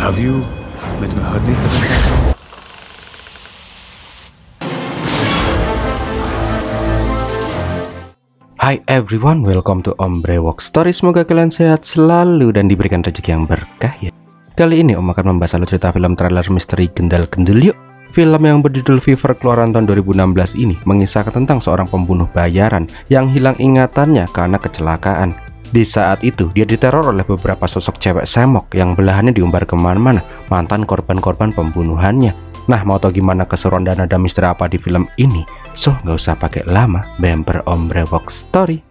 love you. Met mijn hart niet meer. Hi everyone, welcome to Om Brewok Story. Semoga kalian sehat selalu dan diberikan rezeki yang berkah ya. Kali ini Om akan membahas alur cerita film trailer misteri Gendal-Gendul Yuk. Film yang berjudul Fever keluaran tahun 2016 ini mengisahkan tentang seorang pembunuh bayaran yang hilang ingatannya karena kecelakaan. Di saat itu dia diteror oleh beberapa sosok cewek semok yang belahannya diumbar kemana-mana, mantan korban-korban pembunuhannya. Nah, mau tau gimana keseruan dan ada misteri apa di film ini? So, nggak usah pakai lama, bemper Om Brewok Story.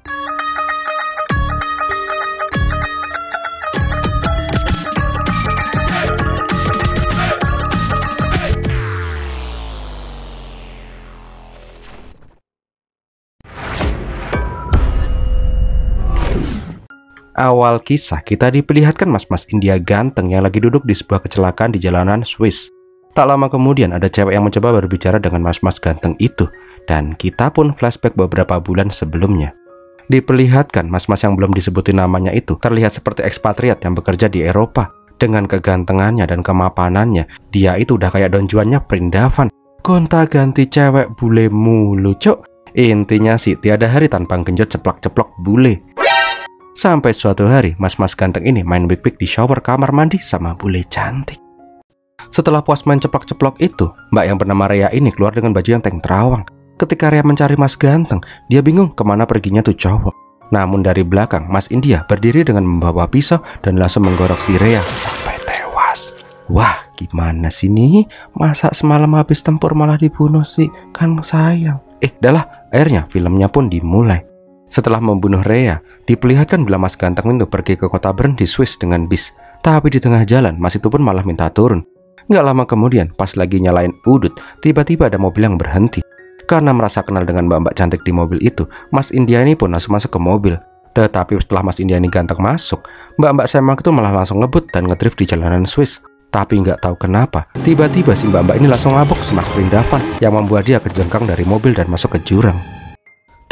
Awal kisah kita diperlihatkan mas-mas India ganteng yang lagi duduk di sebuah kecelakaan di jalanan Swiss. Tak lama kemudian ada cewek yang mencoba berbicara dengan mas-mas ganteng itu, dan kita pun flashback beberapa bulan sebelumnya. Diperlihatkan mas-mas yang belum disebutin namanya itu terlihat seperti ekspatriat yang bekerja di Eropa. Dengan kegantengannya dan kemapanannya, dia itu udah kayak Don Juannya Prindavan. Gonta-ganti cewek bule mulu, cok. Intinya sih tiada hari tanpa genjot ceplok-ceplok bule. Sampai suatu hari mas-mas ganteng ini main wik-wik di shower kamar mandi sama bule cantik. Setelah puas main ceplok-ceplok itu, mbak yang bernama Rea ini keluar dengan baju yang tank terawang. Ketika Rea mencari mas ganteng, dia bingung kemana perginya tuh cowok. Namun dari belakang, mas India berdiri dengan membawa pisau dan langsung menggorok si Rea sampai tewas. Wah, gimana sih nih? Masa semalam habis tempur malah dibunuh sih? Kan sayang. Dah, akhirnya filmnya pun dimulai. Setelah membunuh Rea, diperlihatkan bila mas ganteng itu pergi ke kota Bern di Swiss dengan bis. Tapi di tengah jalan, mas itu pun malah minta turun. Nggak lama kemudian, pas lagi nyalain udut, tiba-tiba ada mobil yang berhenti. Karena merasa kenal dengan mbak-mbak cantik di mobil itu, Mas India ini pun langsung masuk ke mobil. Tetapi setelah Mas India ini ganteng masuk, mbak-mbak semak itu malah langsung ngebut dan ngedrift di jalanan Swiss. Tapi nggak tahu kenapa, tiba-tiba si mbak-mbak ini langsung ngabok sama Prindavan yang membuat dia kejengkang dari mobil dan masuk ke jurang.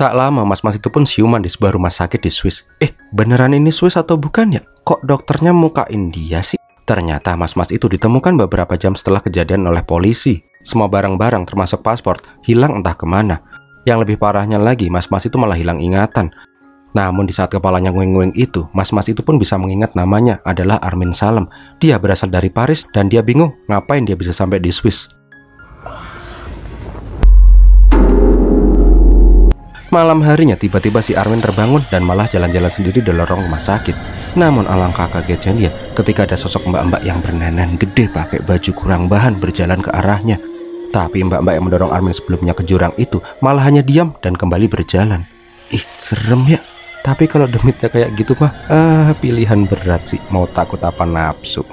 Tak lama mas-mas itu pun siuman di sebuah rumah sakit di Swiss. Beneran ini Swiss atau bukan ya? Kok dokternya muka India sih? Ternyata mas-mas itu ditemukan beberapa jam setelah kejadian oleh polisi. Semua barang-barang termasuk paspor hilang entah kemana. Yang lebih parahnya lagi, mas-mas itu malah hilang ingatan. Namun di saat kepalanya ngueng-ngueng itu, mas-mas itu pun bisa mengingat namanya adalah Armin Salem. Dia berasal dari Paris dan dia bingung ngapain dia bisa sampai di Swiss. Malam harinya tiba-tiba si Armin terbangun dan malah jalan-jalan sendiri di lorong rumah sakit. Namun alangkah kagetnya dia ketika ada sosok mbak-mbak yang bernenen gede pakai baju kurang bahan berjalan ke arahnya. Tapi mbak-mbak yang mendorong Armin sebelumnya ke jurang itu malah hanya diam dan kembali berjalan. Serem ya. Tapi kalau demitnya kayak gitu mah, pilihan berat sih. Mau takut apa nafsu.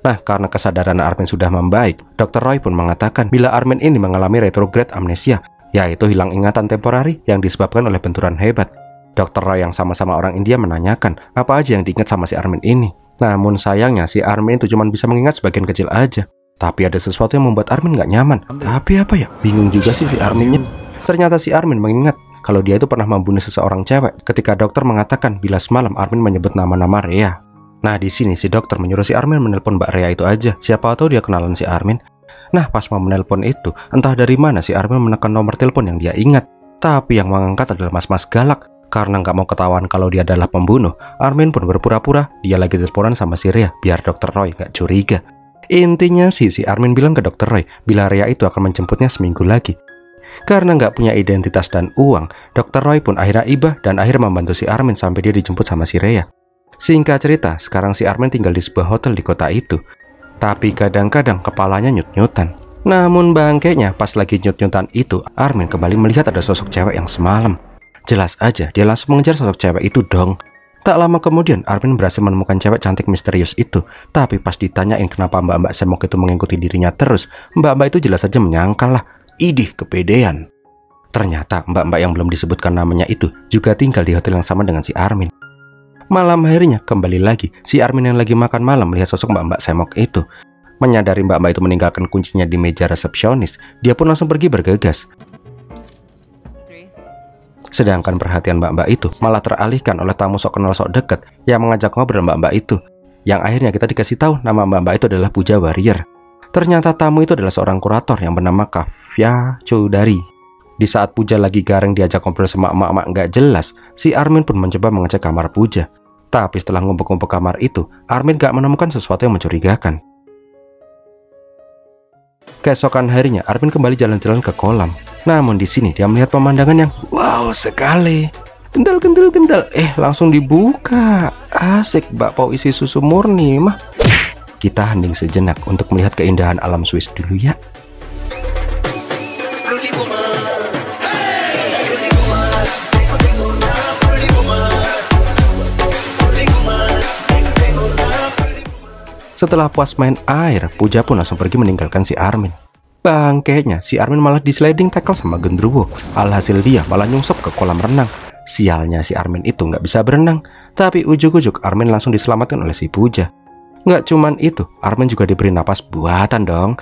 Nah, karena kesadaran Armin sudah membaik, Dr. Roy pun mengatakan bila Armin ini mengalami retrograde amnesia, yaitu hilang ingatan temporari yang disebabkan oleh benturan hebat. Dr. Roy yang sama-sama orang India menanyakan apa aja yang diingat sama si Armin ini. Namun sayangnya si Armin itu cuma bisa mengingat sebagian kecil aja. Tapi ada sesuatu yang membuat Armin gak nyaman. Tapi apa ya? Bingung juga sih si Arminnya. Ternyata si Armin mengingat kalau dia itu pernah membunuh seseorang cewek ketika dokter mengatakan bila semalam Armin menyebut nama-nama Rea. Nah, di sini si dokter menyuruh si Armin menelpon Mbak Rea itu aja. Siapa tahu dia kenalan si Armin. Nah, pas mau menelpon itu, entah dari mana si Armin menekan nomor telepon yang dia ingat. Tapi yang mengangkat adalah mas-mas galak. Karena nggak mau ketahuan kalau dia adalah pembunuh, Armin pun berpura-pura dia lagi teleponan sama si Rea biar Dr. Roy nggak curiga. Intinya si Armin bilang ke Dr. Roy bila Rea itu akan menjemputnya seminggu lagi. Karena nggak punya identitas dan uang, Dr. Roy pun akhirnya iba dan akhirnya membantu si Armin sampai dia dijemput sama si Rea. Singkat cerita, sekarang si Armin tinggal di sebuah hotel di kota itu. Tapi kadang-kadang kepalanya nyut-nyutan. Namun bangkainya pas lagi nyut-nyutan itu, Armin kembali melihat ada sosok cewek yang semalam. Jelas aja dia langsung mengejar sosok cewek itu dong. Tak lama kemudian Armin berhasil menemukan cewek cantik misterius itu. Tapi pas ditanyain kenapa mbak-mbak semok itu mengikuti dirinya terus, mbak-mbak itu jelas saja menyangkal lah. Idih, kepedean. Ternyata mbak-mbak yang belum disebutkan namanya itu juga tinggal di hotel yang sama dengan si Armin. Malam harinya kembali lagi si Armin yang lagi makan malam melihat sosok mbak-mbak semok itu. Menyadari mbak-mbak itu meninggalkan kuncinya di meja resepsionis, dia pun langsung pergi bergegas. Sedangkan perhatian mbak-mbak itu malah teralihkan oleh tamu sok kenal sok deket yang mengajak ngobrol mbak-mbak itu. yang akhirnya kita dikasih tahu nama mbak-mbak itu adalah Pooja Warrior. Ternyata tamu itu adalah seorang kurator yang bernama Kavya Choudhary. Di saat Pooja lagi gareng diajak ngobrol sama emak-emak nggak jelas, si Armin pun mencoba mengecek kamar Pooja. Tapi setelah ngumpuk-ngumpuk kamar itu, Armin gak menemukan sesuatu yang mencurigakan. Keesokan harinya, Armin kembali jalan-jalan ke kolam. Namun di sini dia melihat pemandangan yang wow sekali. Gendal, langsung dibuka. Asik, bakpao isi susu murni mah. Kita hening sejenak untuk melihat keindahan alam Swiss dulu ya. Setelah puas main air, Pooja pun langsung pergi meninggalkan si Armin. Bangkainya, si Armin malah di sliding tackle sama genderuwo. Alhasil dia malah nyungsep ke kolam renang. Sialnya si Armin itu nggak bisa berenang. Tapi ujuk-ujuk Armin langsung diselamatkan oleh si Pooja. Nggak cuman itu, Armin juga diberi napas buatan dong.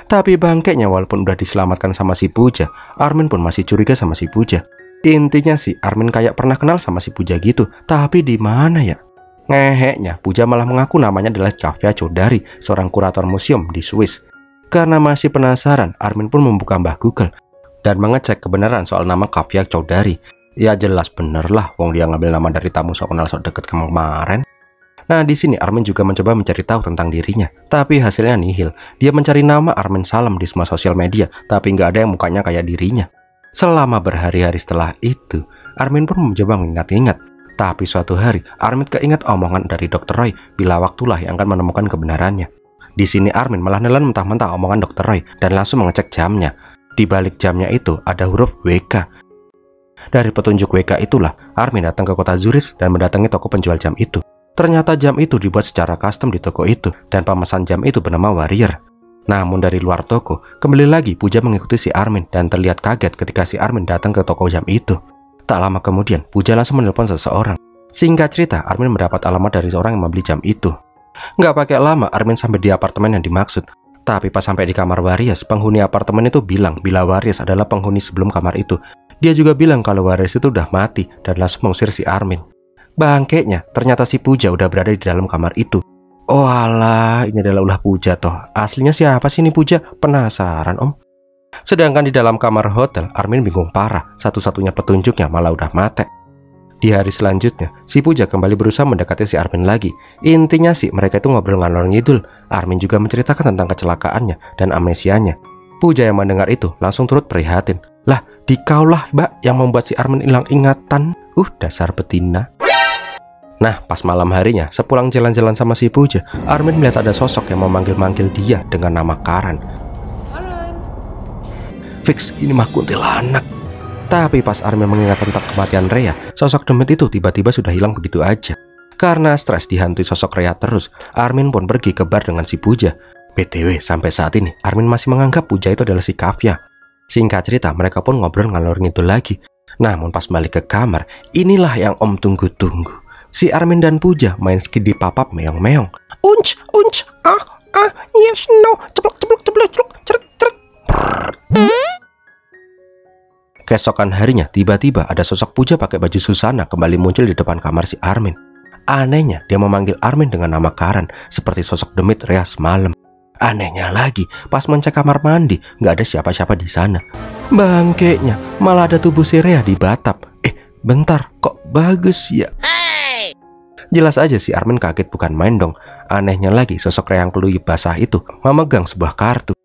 Tapi bangkainya walaupun udah diselamatkan sama si Pooja, Armin pun masih curiga sama si Pooja. Intinya sih Armin kayak pernah kenal sama si Pooja gitu. Tapi di mana ya? Ngeheknya, Pooja malah mengaku namanya adalah Kavya Choudhary, seorang kurator museum di Swiss. Karena masih penasaran, Armin pun membuka Mbah Google dan mengecek kebenaran soal nama Kavya Choudhary. Ya jelas bener lah, wong dia ngambil nama dari tamu sok kenal sok deket kemarin. Nah di sini Armin juga mencoba mencari tahu tentang dirinya, tapi hasilnya nihil. Dia mencari nama Armin Salam di semua sosial media, tapi nggak ada yang mukanya kayak dirinya. Selama berhari-hari setelah itu, Armin pun mencoba mengingat-ingat. Tapi suatu hari, Armin keinget omongan dari Dr. Roy, bila waktulah yang akan menemukan kebenarannya. Di sini Armin malah nelan mentah-mentah omongan Dr. Roy dan langsung mengecek jamnya. Di balik jamnya itu ada huruf WK. Dari petunjuk WK itulah, Armin datang ke kota Zurich dan mendatangi toko penjual jam itu. Ternyata jam itu dibuat secara custom di toko itu, dan pemesan jam itu bernama Warrior. Namun dari luar toko, kembali lagi Pooja mengikuti si Armin dan terlihat kaget ketika si Armin datang ke toko jam itu. Tak lama kemudian, Pooja langsung menelpon seseorang. Singkat cerita, Armin mendapat alamat dari seorang yang membeli jam itu. Nggak pakai lama, Armin sampai di apartemen yang dimaksud. Tapi pas sampai di kamar Waris, penghuni apartemen itu bilang bila Waris adalah penghuni sebelum kamar itu. Dia juga bilang kalau Waris itu udah mati dan langsung mengusir si Armin. Bangkainya, ternyata si Pooja udah berada di dalam kamar itu. Oh alah, ini adalah ulah Pooja toh. Aslinya siapa sih ini Pooja? Penasaran om. Sedangkan di dalam kamar hotel, Armin bingung parah. Satu-satunya petunjuknya malah udah mati. Di hari selanjutnya, si Pooja kembali berusaha mendekati si Armin lagi. Intinya sih mereka itu ngobrol ngalor ngidul. Armin juga menceritakan tentang kecelakaannya dan amnesianya. Pooja yang mendengar itu langsung turut prihatin. Lah, dikaulah mbak yang membuat si Armin hilang ingatan. Dasar betina. Nah, pas malam harinya, sepulang jalan-jalan sama si Pooja, Armin melihat ada sosok yang memanggil-manggil dia dengan nama Karan. Fix, ini mah kuntilanak. Tapi pas Armin mengingat tentang kematian Rea, sosok demit itu tiba-tiba sudah hilang begitu aja. Karena stres dihantui sosok Rea terus, Armin pun pergi ke bar dengan si Pooja. BTW, sampai saat ini, Armin masih menganggap Pooja itu adalah si Kavya. Singkat cerita, mereka pun ngobrol ngalor ngidul lagi. Namun pas balik ke kamar, inilah yang om tunggu-tunggu. Si Armin dan Pooja main skidi papap meong-meong. Unc, yes, no, ceplok, cerek. Keesokan harinya, tiba-tiba ada sosok Pooja pakai baju Susana kembali muncul di depan kamar si Armin. Anehnya, dia memanggil Armin dengan nama Karan, seperti sosok demit Rea semalam. Anehnya lagi, pas mencek kamar mandi, nggak ada siapa-siapa di sana. Bangkainya, malah ada tubuh si Rea di batap. Bentar, kok bagus ya? Jelas aja si Armin kaget bukan main dong. Anehnya lagi, sosok Rea yang keluyup basah itu memegang sebuah kartu.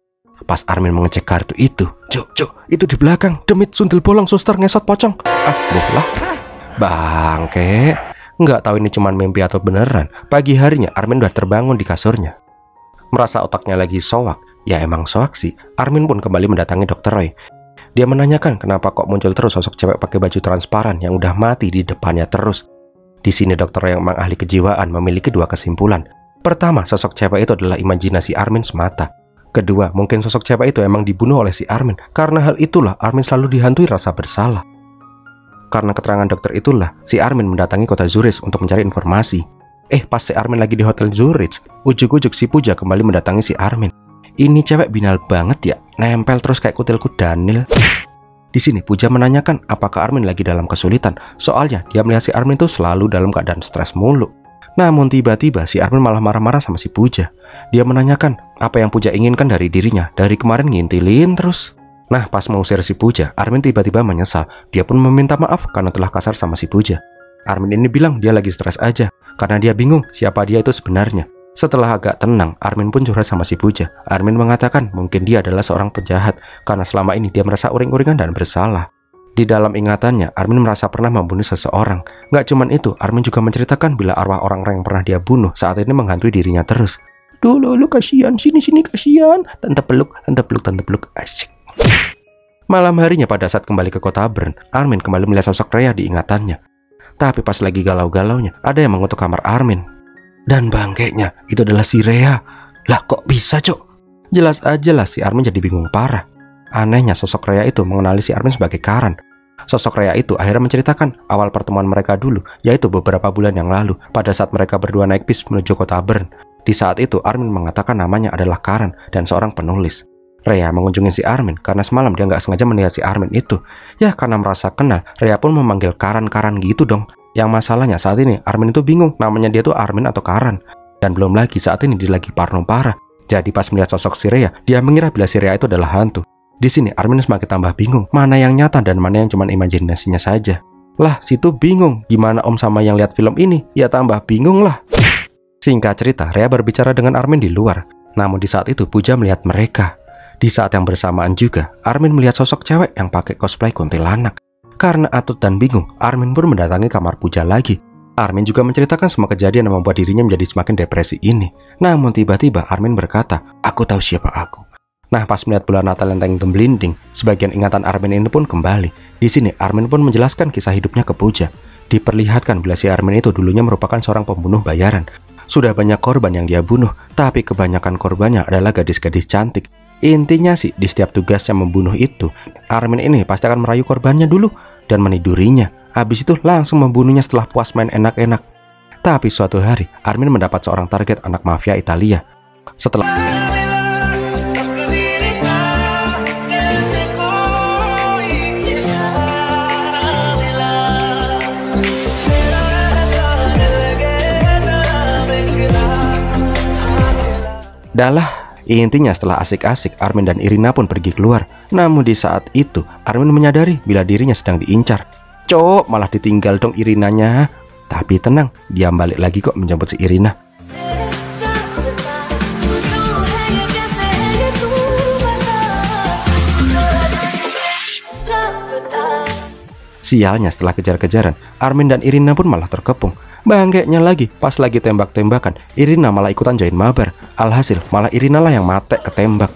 Pas Armin mengecek kartu itu, Cuk, itu di belakang, demit sundel bolong suster ngesot pocong. Bohlah. Bangke. Nggak tahu ini cuman mimpi atau beneran. Pagi harinya Armin udah terbangun di kasurnya. Merasa otaknya lagi soak. Ya emang soak sih. Armin pun kembali mendatangi Dr. Roy. Dia menanyakan kenapa kok muncul terus sosok cewek pakai baju transparan yang udah mati di depannya terus. Di sini Dr. Roy yang memang ahli kejiwaan memiliki dua kesimpulan. Pertama, sosok cewek itu adalah imajinasi Armin semata. Kedua, mungkin sosok cewek itu emang dibunuh oleh si Armin. Karena hal itulah Armin selalu dihantui rasa bersalah. Karena keterangan dokter itulah si Armin mendatangi kota Zurich untuk mencari informasi. Pas si Armin lagi di hotel Zurich, ujuk-ujuk si Pooja kembali mendatangi si Armin. Ini cewek binal banget ya, nempel terus kayak kutil kudanil. Di sini Pooja menanyakan apakah Armin lagi dalam kesulitan. Soalnya dia melihat si Armin itu selalu dalam keadaan stres mulu. Namun tiba-tiba si Armin malah marah-marah sama si Puja. Dia menanyakan apa yang Puja inginkan dari dirinya. Dari kemarin ngintilin terus. Nah, pas mau usir si Puja, Armin tiba-tiba menyesal. Dia pun meminta maaf karena telah kasar sama si Puja. Armin ini bilang dia lagi stres aja karena dia bingung siapa dia itu sebenarnya. Setelah agak tenang, Armin pun curhat sama si Puja. Armin mengatakan mungkin dia adalah seorang penjahat karena selama ini dia merasa uring-uringan dan bersalah. Di dalam ingatannya, Armin merasa pernah membunuh seseorang. Gak cuman itu, Armin juga menceritakan bila arwah orang-orang yang pernah dia bunuh saat ini menghantui dirinya terus. Duh, lu kasihan, sini kasihan. Tante peluk, asyik. Malam harinya pada saat kembali ke kota Bern, Armin kembali melihat sosok Rhea di ingatannya. Tapi pas lagi galau-galaunya, ada yang mengutuk kamar Armin. Dan bangkainya, itu adalah si Rhea. Lah kok bisa, Cok? Jelas aja lah si Armin jadi bingung parah. Anehnya sosok Rhea itu mengenali si Armin sebagai Karan. Sosok Rhea itu akhirnya menceritakan awal pertemuan mereka dulu, yaitu beberapa bulan yang lalu pada saat mereka berdua naik bis menuju kota Bern. Di saat itu Armin mengatakan namanya adalah Karan dan seorang penulis. Rhea mengunjungi si Armin karena semalam dia nggak sengaja melihat si Armin itu. Ya karena merasa kenal, Rhea pun memanggil Karan gitu dong. Yang masalahnya saat ini Armin itu bingung namanya dia tuh Armin atau Karan. Dan belum lagi saat ini dia lagi parno parah. Jadi pas melihat sosok si Rhea, dia mengira bila si Rhea itu adalah hantu. Di sini Armin semakin tambah bingung mana yang nyata dan mana yang cuma imajinasinya saja. Lah, situ bingung gimana om sama yang lihat film ini, ya tambah bingung lah. Singkat cerita, Rhea berbicara dengan Armin di luar. Namun di saat itu Puja melihat mereka. Di saat yang bersamaan juga, Armin melihat sosok cewek yang pakai cosplay kuntilanak. Karena atut dan bingung, Armin pun mendatangi kamar Puja lagi. Armin juga menceritakan semua kejadian yang membuat dirinya menjadi semakin depresi ini. Namun tiba-tiba Armin berkata, "Aku tahu siapa aku." Nah, pas melihat bulan Natal yang gemblinding, sebagian ingatan Armin ini pun kembali. Di sini Armin pun menjelaskan kisah hidupnya ke Puja. Diperlihatkan bila si Armin itu dulunya merupakan seorang pembunuh bayaran. Sudah banyak korban yang dia bunuh, tapi kebanyakan korbannya adalah gadis-gadis cantik. Intinya sih, di setiap tugasnya membunuh itu, Armin ini pasti akan merayu korbannya dulu dan menidurinya. Habis itu langsung membunuhnya setelah puas main enak-enak. Tapi suatu hari, Armin mendapat seorang target anak mafia Italia. Setelah intinya setelah asik-asik, Armin dan Irina pun pergi keluar. Namun di saat itu, Armin menyadari bila dirinya sedang diincar. Cok, malah ditinggal dong Irinanya. Tapi tenang, dia balik lagi kok menjemput si Irina. Sialnya setelah kejar-kejaran, Armin dan Irina pun malah terkepung. Bangkeknya lagi, pas lagi tembak-tembakan, Irina malah ikutan join mabar. Alhasil, malah Irina lah yang mate ketembak.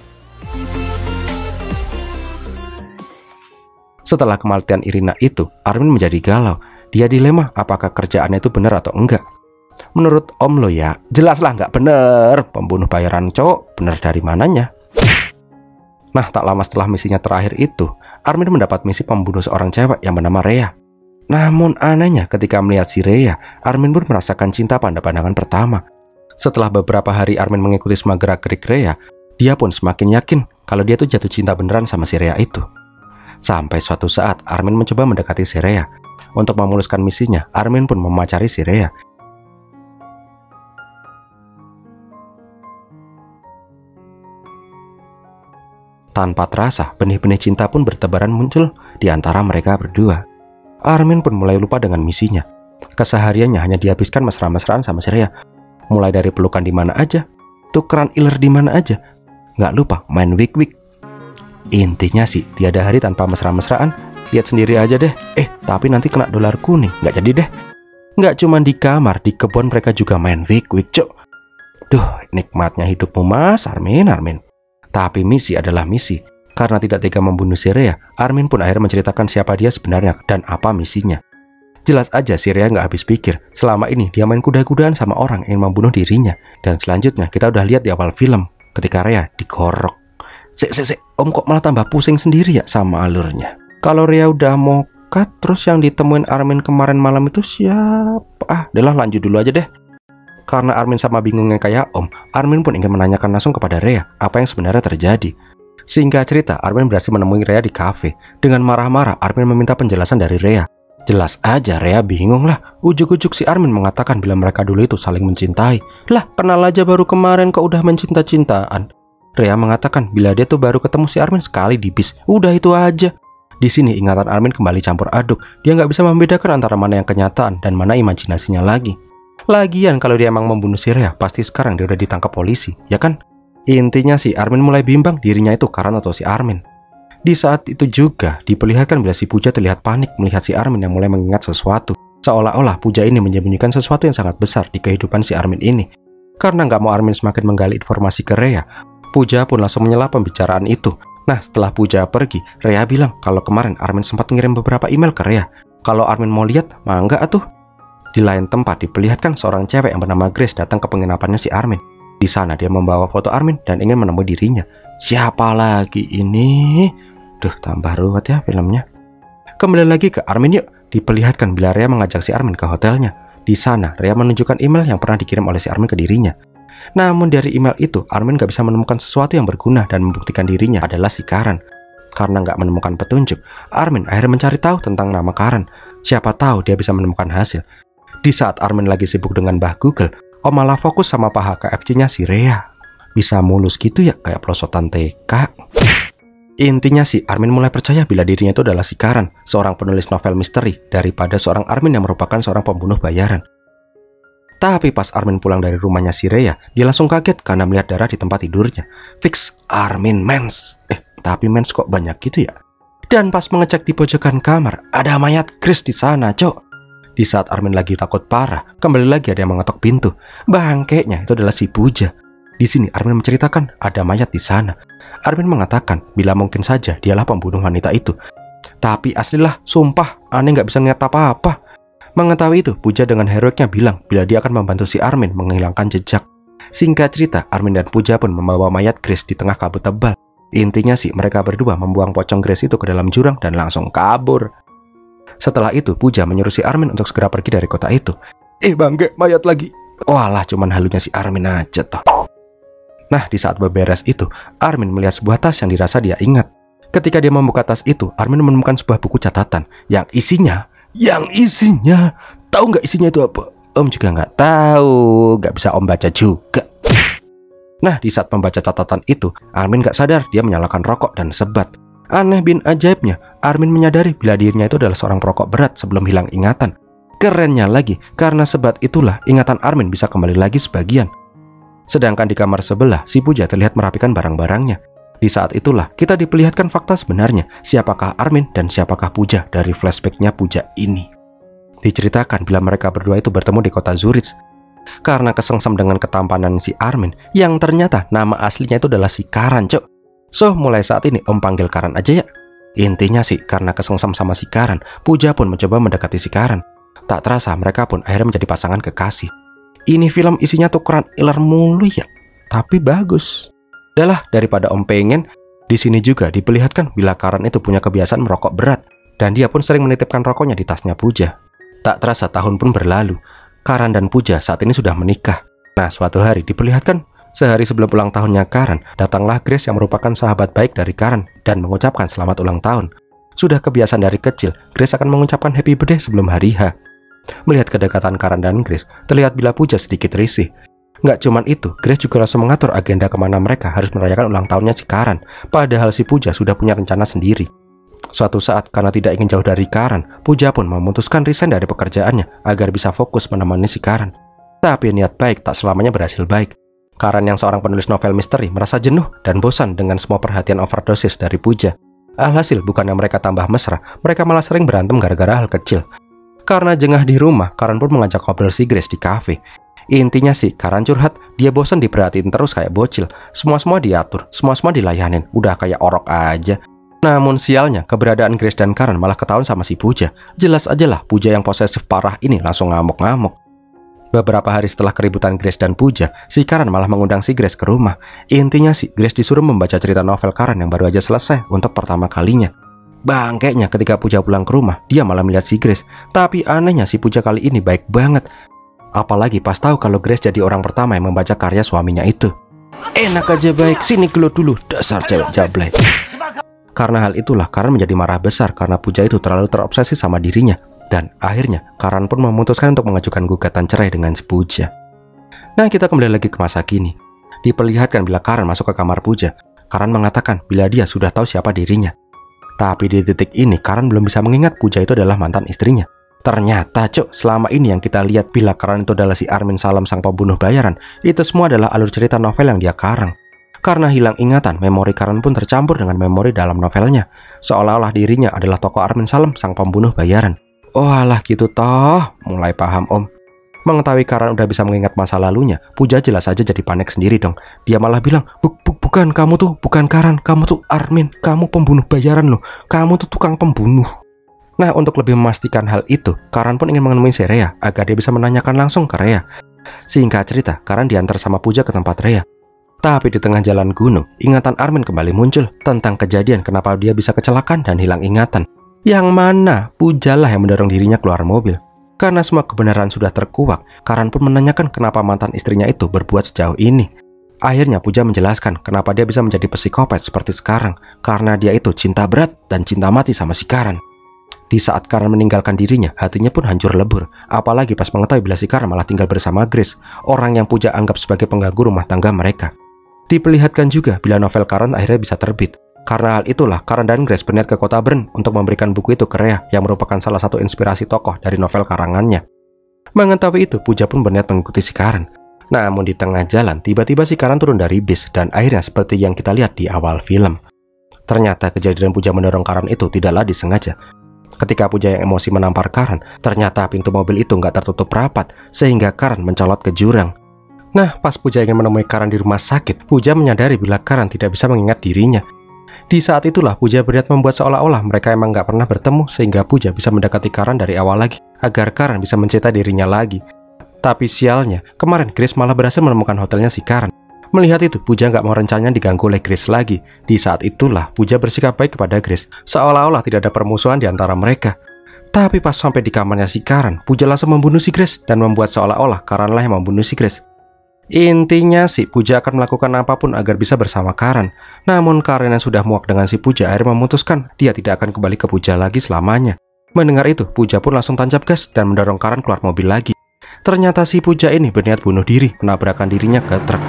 Setelah kematian Irina itu, Armin menjadi galau. Dia dilema apakah kerjaannya itu benar atau enggak. Menurut Om lo ya, jelaslah nggak bener. Pembunuh bayaran cowok, bener dari mananya? Nah, tak lama setelah misinya terakhir itu, Armin mendapat misi pembunuh seorang cewek yang bernama Rhea. Namun anehnya ketika melihat si Rhea, Armin pun merasakan cinta pada pandangan pertama. Setelah beberapa hari Armin mengikuti semua gerak-gerik Rhea, dia pun semakin yakin kalau dia tuh jatuh cinta beneran sama si Rhea itu. Sampai suatu saat Armin mencoba mendekati si Rhea. Untuk memuluskan misinya, Armin pun memacari si Rhea. Tanpa terasa, benih-benih cinta pun bertebaran muncul di antara mereka berdua. Armin pun mulai lupa dengan misinya. Kesehariannya hanya dihabiskan mesra-mesraan sama si Rhea. Mulai dari pelukan di mana aja, tukeran iler di mana aja. Nggak lupa main wik-wik. Intinya sih, tiada hari tanpa mesra-mesraan. Lihat sendiri aja deh. Tapi nanti kena dolar kuning. Nggak jadi deh. Nggak cuma di kamar, di kebun mereka juga main wik-wik, cok. Duh, nikmatnya hidupmu mas, Armin. Tapi misi adalah misi. Karena tidak tega membunuh si Rhea, Armin pun akhirnya menceritakan siapa dia sebenarnya dan apa misinya. Jelas aja si Rhea nggak habis pikir. Selama ini dia main kuda-kudaan sama orang yang ingin membunuh dirinya. Dan selanjutnya kita udah lihat di awal film ketika Rhea digorok. Om kok malah tambah pusing sendiri ya sama alurnya. Kalau Rhea udah mau cut, terus yang ditemuin Armin kemarin malam itu siapa? Udahlah lanjut dulu aja deh. Karena Armin sama bingungnya kayak Om, Armin pun ingin menanyakan langsung kepada Rhea apa yang sebenarnya terjadi. Singkat cerita, Armin berhasil menemui Rhea di kafe. Dengan marah-marah, Armin meminta penjelasan dari Rhea. Jelas aja Rea bingung lah. Ujuk-ujuk si Armin mengatakan bila mereka dulu itu saling mencintai. Lah, kenal aja baru kemarin kok udah mencinta-cintaan. Rea mengatakan bila dia tuh baru ketemu si Armin sekali di bis. Udah itu aja. Di sini ingatan Armin kembali campur aduk. Dia nggak bisa membedakan antara mana yang kenyataan dan mana imajinasinya lagi. Lagian kalau dia emang membunuh si Rea, pasti sekarang dia udah ditangkap polisi, ya kan? Intinya si Armin mulai bimbang dirinya itu Karan atau si Armin. Di saat itu juga diperlihatkan bila si Puja terlihat panik melihat si Armin yang mulai mengingat sesuatu. Seolah-olah Puja ini menyembunyikan sesuatu yang sangat besar di kehidupan si Armin ini. Karena nggak mau Armin semakin menggali informasi ke Rea, Puja pun langsung menyela pembicaraan itu. Nah, setelah Puja pergi, Rea bilang kalau kemarin Armin sempat ngirim beberapa email ke Rea. Kalau Armin mau lihat, mangga atuh. Di lain tempat diperlihatkan seorang cewek yang bernama Grace datang ke penginapannya si Armin. Di sana dia membawa foto Armin dan ingin menemui dirinya. Siapa lagi ini? Duh, tambah ruwet ya filmnya. Kembali lagi ke Armin yuk. Diperlihatkan bila Rea mengajak si Armin ke hotelnya. Di sana, Rea menunjukkan email yang pernah dikirim oleh si Armin ke dirinya. Namun dari email itu, Armin gak bisa menemukan sesuatu yang berguna dan membuktikan dirinya adalah si Karan. Karena gak menemukan petunjuk, Armin akhirnya mencari tahu tentang nama Karan. Siapa tahu dia bisa menemukan hasil. Di saat Armin lagi sibuk dengan Mbah Google, Om malah fokus sama paha KFC-nya si Rea. Bisa mulus gitu ya kayak pelosotan TK. Intinya sih Armin mulai percaya bila dirinya itu adalah si Karan, seorang penulis novel misteri, daripada seorang Armin yang merupakan seorang pembunuh bayaran. Tapi pas Armin pulang dari rumahnya si Rea, dia langsung kaget karena melihat darah di tempat tidurnya. Fix Armin mens. Tapi mens kok banyak gitu ya? Dan pas mengecek di pojokan kamar, ada mayat Grace di sana, cok. Di saat Armin lagi takut parah, kembali lagi ada yang mengetok pintu. Bangkainya itu adalah si Puja. Di sini Armin menceritakan ada mayat di sana. Armin mengatakan bila mungkin saja dialah pembunuh wanita itu. Tapi aslilah, sumpah, aneh nggak bisa ngeliat apa-apa. Mengetahui itu, Puja dengan heroiknya bilang bila dia akan membantu si Armin menghilangkan jejak. Singkat cerita, Armin dan Puja pun membawa mayat Grace di tengah kabut tebal. Intinya sih mereka berdua membuang pocong Grace itu ke dalam jurang dan langsung kabur. Setelah itu, Puja menyuruh si Armin untuk segera pergi dari kota itu. Bangke, mayat lagi. Walah, cuman halunya si Armin aja toh. Nah, di saat beberes itu, Armin melihat sebuah tas yang dirasa dia ingat. Ketika dia membuka tas itu, Armin menemukan sebuah buku catatan yang isinya, tahu nggak isinya itu apa? Om juga nggak tahu, nggak bisa Om baca juga. Nah, di saat membaca catatan itu, Armin nggak sadar dia menyalakan rokok dan sebat. Aneh bin ajaibnya, Armin menyadari bila dirinya itu adalah seorang perokok berat sebelum hilang ingatan. Kerennya lagi, karena sebat itulah ingatan Armin bisa kembali lagi sebagian. Sedangkan di kamar sebelah, si Puja terlihat merapikan barang-barangnya. Di saat itulah kita diperlihatkan fakta sebenarnya, siapakah Armin dan siapakah Puja dari flashbacknya Puja ini. Diceritakan bila mereka berdua itu bertemu di kota Zurich. Karena kesengsem dengan ketampanan si Armin, yang ternyata nama aslinya itu adalah si Karan, cok. So, mulai saat ini Om panggil Karan aja ya. Intinya sih, karena kesengsem sama si Karan, Puja pun mencoba mendekati si Karan. Tak terasa mereka pun akhirnya menjadi pasangan kekasih. Ini film isinya tukeran iler mulu ya, tapi bagus. Udahlah, daripada Om pengen, di sini juga diperlihatkan bila Karan itu punya kebiasaan merokok berat, dan dia pun sering menitipkan rokoknya di tasnya Puja. Tak terasa tahun pun berlalu. Karan dan Puja saat ini sudah menikah. Nah, suatu hari diperlihatkan sehari sebelum ulang tahunnya Karan, datanglah Grace yang merupakan sahabat baik dari Karan dan mengucapkan selamat ulang tahun. Sudah kebiasaan dari kecil, Grace akan mengucapkan happy birthday sebelum hari H. Melihat kedekatan Karan dan Grace, terlihat bila Puja sedikit risih. Nggak cuman itu, Grace juga langsung mengatur agenda kemana mereka harus merayakan ulang tahunnya si Karan, padahal si Puja sudah punya rencana sendiri. Suatu saat, karena tidak ingin jauh dari Karan, Puja pun memutuskan resign dari pekerjaannya agar bisa fokus menemani si Karan. Tapi niat baik tak selamanya berhasil baik. Karan yang seorang penulis novel misteri merasa jenuh dan bosan dengan semua perhatian overdosis dari Puja. Alhasil bukannya mereka tambah mesra, mereka malah sering berantem gara-gara hal kecil. Karena jengah di rumah, Karan pun mengajak ngobrol si Grace di kafe. Intinya sih, Karan curhat, dia bosan diperhatiin terus kayak bocil. Semua-semua diatur, semua-semua dilayanin, udah kayak orok aja. Namun sialnya, keberadaan Grace dan Karan malah ketahuan sama si Puja. Jelas aja lah, Puja yang posesif parah ini langsung ngamuk-ngamuk. Beberapa hari setelah keributan Grace dan Puja, si Karan malah mengundang si Grace ke rumah. Intinya sih, Grace disuruh membaca cerita novel Karan yang baru aja selesai untuk pertama kalinya. Bangkainya ketika Puja pulang ke rumah, dia malah melihat si Grace. Tapi anehnya si Puja kali ini baik banget. Apalagi pas tahu kalau Grace jadi orang pertama yang membaca karya suaminya itu. Enak aja baik, sini gelut dulu, dasar cewek jablay. Karena hal itulah Karan menjadi marah besar karena Puja itu terlalu terobsesi sama dirinya. Dan akhirnya Karan pun memutuskan untuk mengajukan gugatan cerai dengan si Puja. Nah, kita kembali lagi ke masa kini. Diperlihatkan bila Karan masuk ke kamar Puja. Karan mengatakan bila dia sudah tahu siapa dirinya. Tapi di titik ini Karan belum bisa mengingat Puja itu adalah mantan istrinya. Ternyata selama ini yang kita lihat bila Karan itu adalah si Armin Salam sang pembunuh bayaran, itu semua adalah alur cerita novel yang dia karang. Karena hilang ingatan, memori Karan pun tercampur dengan memori dalam novelnya. Seolah-olah dirinya adalah tokoh Armin Salam sang pembunuh bayaran. Oh alah gitu toh, mulai paham om. Mengetahui Karan udah bisa mengingat masa lalunya, Puja jelas aja jadi panik sendiri dong. Dia malah bilang, bukan kamu tuh, bukan Karan, kamu tuh Armin, kamu pembunuh bayaran loh, kamu tuh tukang pembunuh. Nah, untuk lebih memastikan hal itu, Karan pun ingin menemui si Rea agar dia bisa menanyakan langsung ke Rea. Singkat cerita, Karan diantar sama Puja ke tempat Rea. Tapi di tengah jalan gunung, ingatan Armin kembali muncul tentang kejadian kenapa dia bisa kecelakaan dan hilang ingatan. Yang mana Puja lah yang mendorong dirinya keluar mobil. Karena semua kebenaran sudah terkuak, Karan pun menanyakan kenapa mantan istrinya itu berbuat sejauh ini. Akhirnya Puja menjelaskan kenapa dia bisa menjadi psikopat seperti sekarang. Karena dia itu cinta berat dan cinta mati sama si Karan. Di saat Karan meninggalkan dirinya, hatinya pun hancur lebur. Apalagi pas mengetahui bila si Karan malah tinggal bersama Grace, orang yang Puja anggap sebagai pengganggu rumah tangga mereka. Diperlihatkan juga bila novel Karan akhirnya bisa terbit. Karena hal itulah Karan dan Grace berniat ke kota Bern untuk memberikan buku itu ke Rea yang merupakan salah satu inspirasi tokoh dari novel karangannya. Mengetahui itu, Puja pun berniat mengikuti si Karan. Namun di tengah jalan, tiba-tiba si Karan turun dari bis dan akhirnya seperti yang kita lihat di awal film. Ternyata kejadian Puja mendorong Karan itu tidaklah disengaja. Ketika Puja yang emosi menampar Karan, ternyata pintu mobil itu nggak tertutup rapat sehingga Karan mencolot ke jurang. Nah, pas Puja ingin menemui Karan di rumah sakit, Puja menyadari bila Karan tidak bisa mengingat dirinya. Di saat itulah Puja berniat membuat seolah-olah mereka emang gak pernah bertemu sehingga Puja bisa mendekati Karan dari awal lagi agar Karan bisa mencintai dirinya lagi. Tapi sialnya, kemarin Grace malah berhasil menemukan hotelnya si Karan. Melihat itu, Puja gak mau rencananya diganggu oleh Grace lagi. Di saat itulah Puja bersikap baik kepada Grace, seolah-olah tidak ada permusuhan di antara mereka. Tapi pas sampai di kamarnya si Karan, Puja langsung membunuh si Grace dan membuat seolah-olah Karan lah yang membunuh si Grace. Intinya sih Puja akan melakukan apapun agar bisa bersama Karan. Namun Karan yang sudah muak dengan si Puja akhirnya memutuskan dia tidak akan kembali ke Puja lagi selamanya. Mendengar itu, Puja pun langsung tancap gas dan mendorong Karan keluar mobil lagi. Ternyata si Puja ini berniat bunuh diri, menabrakkan dirinya ke truk.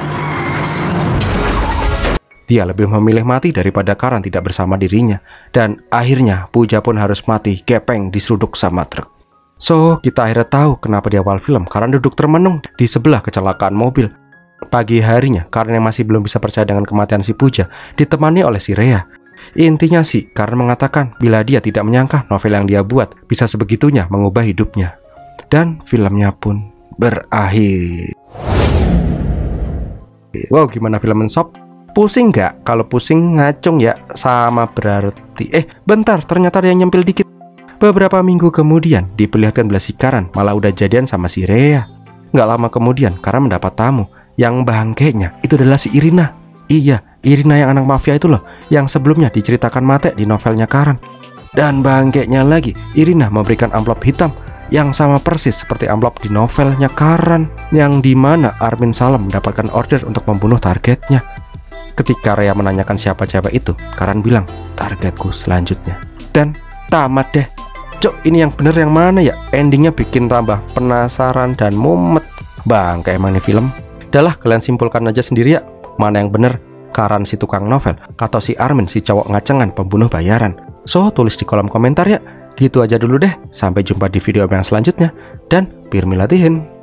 Dia lebih memilih mati daripada Karan tidak bersama dirinya. Dan akhirnya Puja pun harus mati gepeng diseruduk sama truk. So, kita akhirnya tahu kenapa di awal film Karan duduk termenung di sebelah kecelakaan mobil. Pagi harinya, Karan yang masih belum bisa percaya dengan kematian si Puja ditemani oleh si Rea. Intinya sih, Karan mengatakan bila dia tidak menyangka novel yang dia buat bisa sebegitunya mengubah hidupnya. Dan filmnya pun berakhir. Wow, gimana film Sob? Pusing nggak? Kalau pusing ngacung ya, sama berarti. Bentar, ternyata ada yang nyempil dikit. Beberapa minggu kemudian, diperlihatkan bila si Karan malah udah jadian sama si Rea. Nggak lama kemudian, Karan mendapat tamu. Yang bangkainya itu adalah si Irina. Iya, Irina yang anak mafia itu loh, yang sebelumnya diceritakan mate di novelnya Karan. Dan bangkainya lagi, Irina memberikan amplop hitam yang sama persis seperti amplop di novelnya Karan, yang dimana Armin Salam mendapatkan order untuk membunuh targetnya. Ketika Rea menanyakan siapa cewek itu, Karan bilang, targetku selanjutnya. Dan tamat deh. Cok, ini yang bener yang mana ya? Endingnya bikin tambah penasaran dan mumet. Bang, kayak emang nih film. Udahlah, kalian simpulkan aja sendiri ya. Mana yang bener? Karan si tukang novel atau si Armin si cowok ngacengan pembunuh bayaran? So, tulis di kolom komentar ya. Gitu aja dulu deh. Sampai jumpa di video yang selanjutnya. Dan Pirmi latihin.